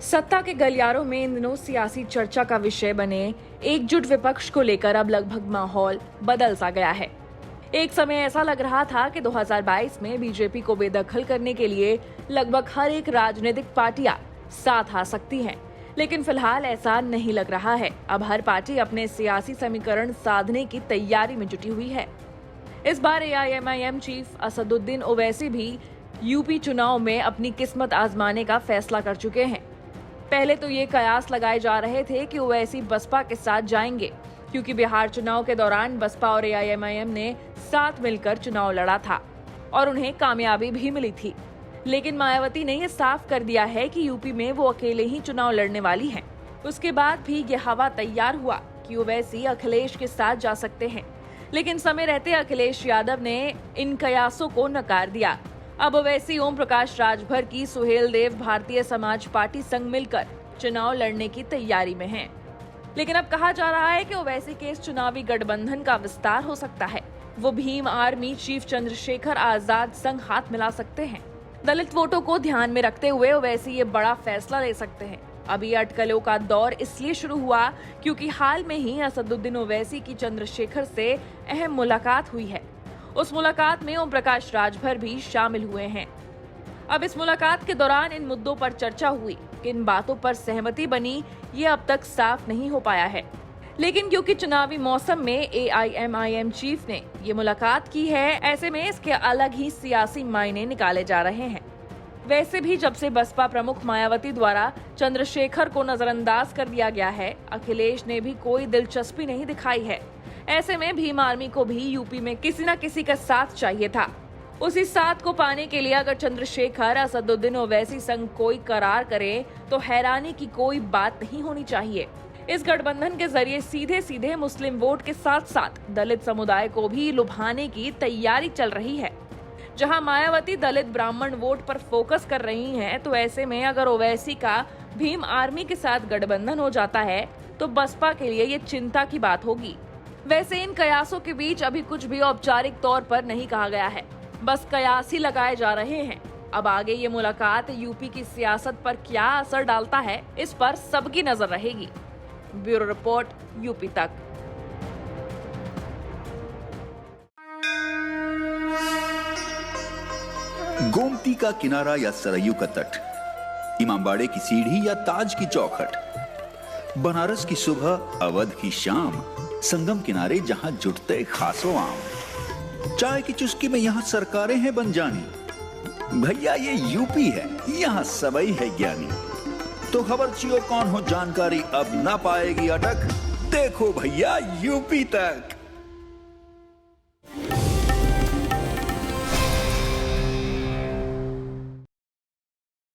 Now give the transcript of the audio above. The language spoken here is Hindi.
सत्ता के गलियारों में इन दिनों सियासी चर्चा का विषय बने एकजुट विपक्ष को लेकर अब लगभग माहौल बदल सा गया है। एक समय ऐसा लग रहा था कि 2022 में बीजेपी को बेदखल करने के लिए लगभग हर एक राजनीतिक पार्टियां साथ आ सकती हैं, लेकिन फिलहाल ऐसा नहीं लग रहा है। अब हर पार्टी अपने सियासी समीकरण साधने की तैयारी में जुटी हुई है। इस बार एआईएमआईएम चीफ असदुद्दीन ओवैसी भी यूपी चुनाव में अपनी किस्मत आजमाने का फैसला कर चुके हैं। पहले तो ये कयास लगाए जा रहे थे कि ओवैसी बसपा के साथ जाएंगे, क्योंकि बिहार चुनाव के दौरान बसपा और एआईएमआईएम ने साथ मिलकर चुनाव लड़ा था और उन्हें कामयाबी भी मिली थी। लेकिन मायावती ने यह साफ कर दिया है कि यूपी में वो अकेले ही चुनाव लड़ने वाली हैं। उसके बाद भी ये हवा तैयार हुआ कि ओवैसी अखिलेश के साथ जा सकते हैं, लेकिन समय रहते अखिलेश यादव ने इन कयासों को नकार दिया। अब ओवैसी ओम प्रकाश राजभर की सुहेलदेव भारतीय समाज पार्टी संग मिलकर चुनाव लड़ने की तैयारी में हैं। लेकिन अब कहा जा रहा है कि ओवैसी के इस चुनावी गठबंधन का विस्तार हो सकता है। वो भीम आर्मी चीफ चंद्रशेखर आजाद संग हाथ मिला सकते हैं। दलित वोटों को ध्यान में रखते हुए ओवैसी ये बड़ा फैसला ले सकते हैं। अब ये अटकलों का दौर इसलिए शुरू हुआ क्योंकि हाल में ही असदुद्दीन ओवैसी की चंद्रशेखर से अहम मुलाकात हुई है। उस मुलाकात में ओम प्रकाश राजभर भी शामिल हुए हैं। अब इस मुलाकात के दौरान इन मुद्दों पर चर्चा हुई, किन बातों पर सहमति बनी ये अब तक साफ नहीं हो पाया है। लेकिन क्योंकि चुनावी मौसम में एआईएमआईएम चीफ ने ये मुलाकात की है, ऐसे में इसके अलग ही सियासी मायने निकाले जा रहे हैं। वैसे भी जब से बसपा प्रमुख मायावती द्वारा चंद्रशेखर को नजरअंदाज कर दिया गया है, अखिलेश ने भी कोई दिलचस्पी नहीं दिखाई है। ऐसे में भीम आर्मी को भी यूपी में किसी न किसी का साथ चाहिए था। उसी साथ को पाने के लिए अगर चंद्रशेखर असदुद्दीन ओवैसी संग कोई करार करे तो हैरानी की कोई बात नहीं होनी चाहिए। इस गठबंधन के जरिए सीधे सीधे मुस्लिम वोट के साथ साथ दलित समुदाय को भी लुभाने की तैयारी चल रही है। जहां मायावती दलित ब्राह्मण वोट पर फोकस कर रही हैं, तो ऐसे में अगर ओवैसी का भीम आर्मी के साथ गठबंधन हो जाता है तो बसपा के लिए ये चिंता की बात होगी। वैसे इन कयासों के बीच अभी कुछ भी औपचारिक तौर पर नहीं कहा गया है, बस कयास ही लगाए जा रहे हैं। अब आगे ये मुलाकात यूपी की सियासत पर क्या असर डालता है, इस पर सबकी नजर रहेगी। ब्यूरो रिपोर्ट, यूपी तक। गोमती का किनारा या सरयू का तट, इमामबाड़े की सीढ़ी या ताज की चौखट, बनारस की सुबह अवध की शाम, संगम किनारे जहां जुटते खासो आम, चाय की चुस्की में यहां सरकारें हैं बन जानी। भैया ये यूपी है, यहां सबई है ज्ञानी। तो खबर चियो कौन हो जानकारी अब ना पाएगी अटक, देखो भैया यूपी तक।